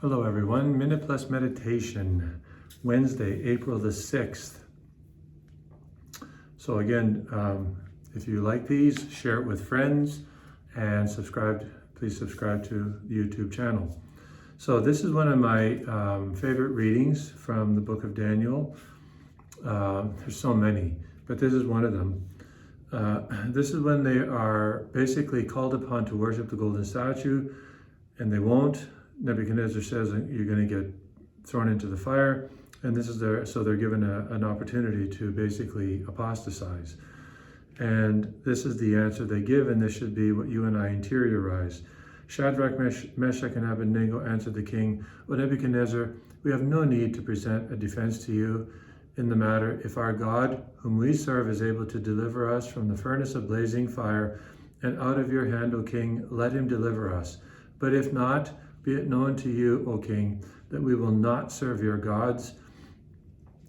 Hello everyone, Minute Plus Meditation, Wednesday, April the 6th. So again, if you like these, share it with friends and please subscribe to the YouTube channel. So this is one of my favorite readings from the book of Daniel. There's so many, but this is one of them. This is when they are basically called upon to worship the golden statue, and they won't. Nebuchadnezzar says you're going to get thrown into the fire, and this is so they're given an opportunity to basically apostatize. And this is the answer they give, and this should be what you and I interiorize. Shadrach, Meshach, and Abednego answered the king, "O Nebuchadnezzar, we have no need to present a defense to you in the matter. If our God, whom we serve, is able to deliver us from the furnace of blazing fire and out of your hand, O king, let him deliver us. But if not, be it known to you, O king, that we will not serve your gods,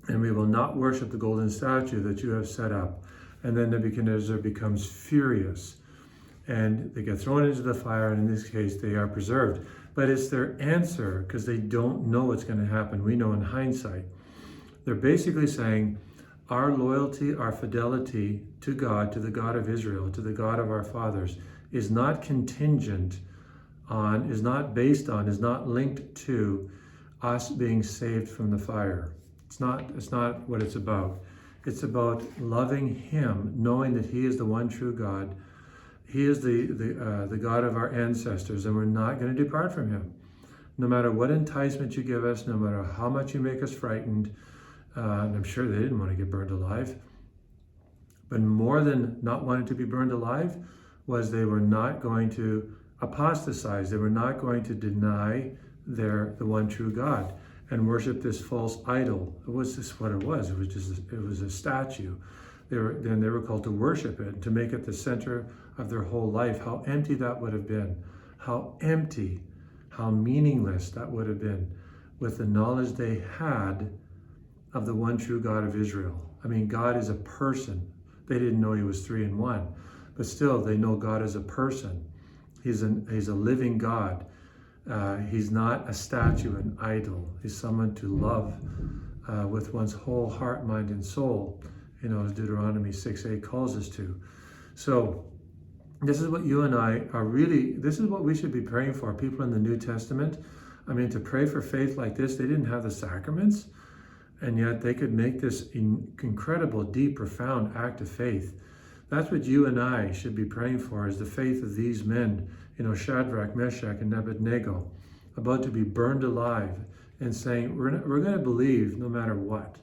and we will not worship the golden statue that you have set up." And then Nebuchadnezzar becomes furious, and they get thrown into the fire, and in this case, they are preserved. But it's their answer, because they don't know what's going to happen. We know in hindsight. They're basically saying, our loyalty, our fidelity to God, to the God of Israel, to the God of our fathers, is not contingent on, is not based on, is not linked to us being saved from the fire. It's not what it's about. It's about loving him, knowing that he is the one true God. He is the God of our ancestors, and we're not going to depart from him. No matter what enticement you give us, no matter how much you make us frightened, and I'm sure they didn't want to get burned alive, but more than not wanting to be burned alive was they were not going to apostatize. They were not going to deny the one true God and worship this false idol. It was just what it was. It was a statue. They were called to worship it, to make it the center of their whole life. How empty that would have been. How empty, how meaningless that would have been with the knowledge they had of the one true God of Israel. I mean, God is a person. They didn't know he was three in one, but still they know God is a person. He's a living God. He's not a statue, an idol. He's someone to love with one's whole heart, mind, and soul, as Deuteronomy 6:8 calls us to. So this is what you and I are really, this is what we should be praying for. People in the New Testament, I mean, to pray for faith like this, they didn't have the sacraments, and yet they could make this incredible, deep, profound act of faith. That's what you and I should be praying for, is the faith of these men, Shadrach, Meshach, and Abednego, about to be burned alive, and saying, we're going to believe no matter what.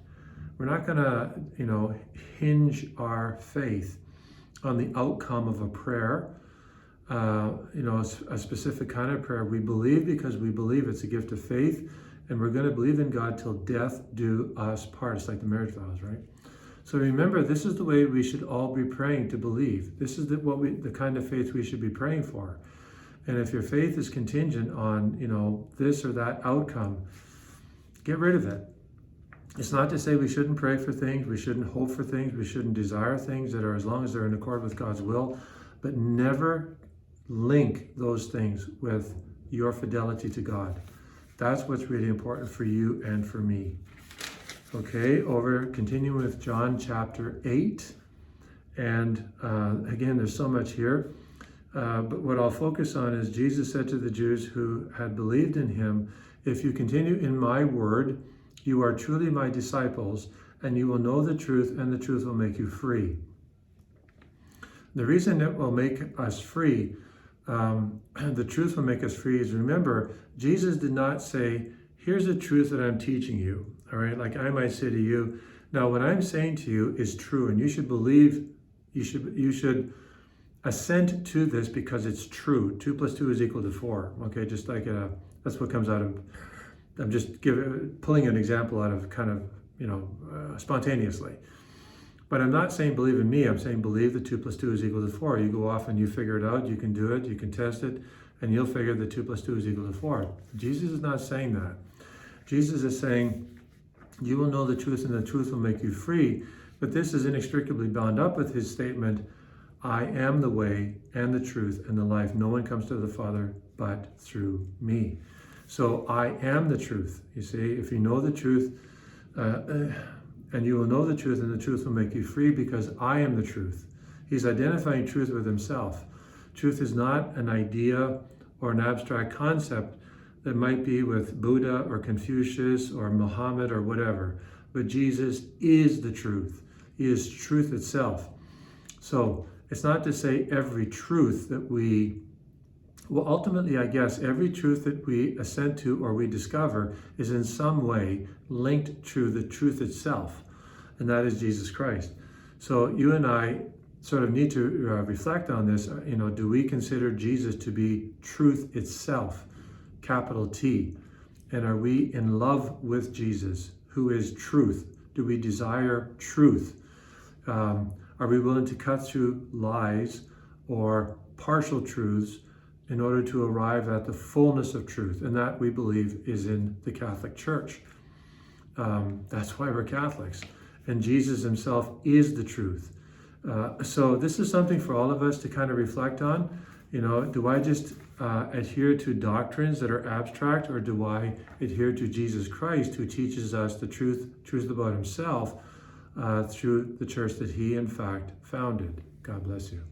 We're not going to, hinge our faith on the outcome of a prayer, a specific kind of prayer. We believe because we believe it's a gift of faith, and we're going to believe in God till death do us part. It's like the marriage vows, right? So remember, this is the way we should all be praying to believe. This is the kind of faith we should be praying for. And if your faith is contingent on, this or that outcome, get rid of it. It's not to say we shouldn't pray for things, we shouldn't hope for things, we shouldn't desire things that are, as long as they're in accord with God's will, but never link those things with your fidelity to God. That's what's really important for you and for me. Okay, continuing with John chapter 8. And again, there's so much here. But what I'll focus on is Jesus said to the Jews who had believed in him, "If you continue in my word, you are truly my disciples, and you will know the truth, and the truth will make you free." The reason it will make us free, the truth will make us free, is, remember, Jesus did not say, here's the truth that I'm teaching you. All right, like I might say to you, now what I'm saying to you is true, and you should believe, you should assent to this because it's true. 2 + 2 is equal to 4. Okay, just like that's what comes out of, I'm just pulling an example out of kind of, spontaneously. But I'm not saying believe in me, I'm saying believe that 2 + 2 is equal to 4. You go off and you figure it out, you can do it, you can test it, and you'll figure that 2 + 2 is equal to 4. Jesus is not saying that. Jesus is saying, you will know the truth, and the truth will make you free. But this is inextricably bound up with his statement, I am the way and the truth and the life. No one comes to the Father but through me. So I am the truth. You see, if you know the truth, and you will know the truth, and the truth will make you free, because I am the truth. He's identifying truth with himself. Truth is not an idea or an abstract concept that might be with Buddha or Confucius or Muhammad or whatever. But Jesus is the truth. He is truth itself. So it's not to say every truth that ultimately, I guess, every truth that we assent to or we discover is in some way linked to the truth itself, and that is Jesus Christ. So you and I sort of need to reflect on this. Do we consider Jesus to be truth itself, capital T? And are we in love with Jesus, who is truth? Do we desire truth? Are we willing to cut through lies or partial truths in order to arrive at the fullness of truth? And that, we believe, is in the Catholic Church. That's why we're Catholics. And Jesus himself is the truth. So this is something for all of us to kind of reflect on. Do I just adhere to doctrines that are abstract, or do I adhere to Jesus Christ, who teaches us the truth about himself through the church that he, in fact, founded? God bless you.